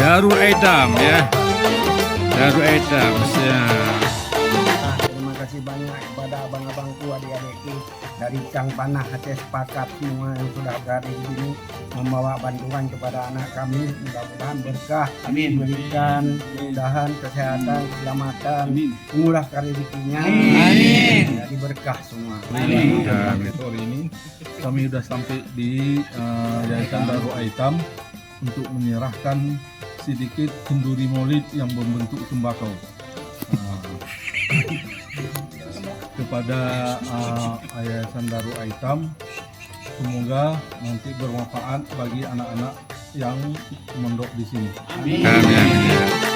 𝘿𝙘𝙧𝙪𝙡 ya. 𝘿𝙘𝙧𝙪𝙡 ya. Terima kasih banyak kepada abang-abangku, adik-adikku dari Cang Panah Aceh Sepakat semua yang sudah berada di sini membawa bantuan kepada anak kami. Mudah-mudahan berkah, diberikan kemudahan, kesehatan, keselamatan, memurahkan rezekinya. Jadi berkah semua. Hari ini kami sudah sampai di Yayasan 𝘿𝙘𝙧𝙪𝙡 untuk menyerahkan sedikit kenduri maulid yang berbentuk tembakau kepada Yayasan 𝘿𝙘𝙧𝙪𝙡. Semoga nanti bermanfaat bagi anak-anak yang mondok di sini. Amin.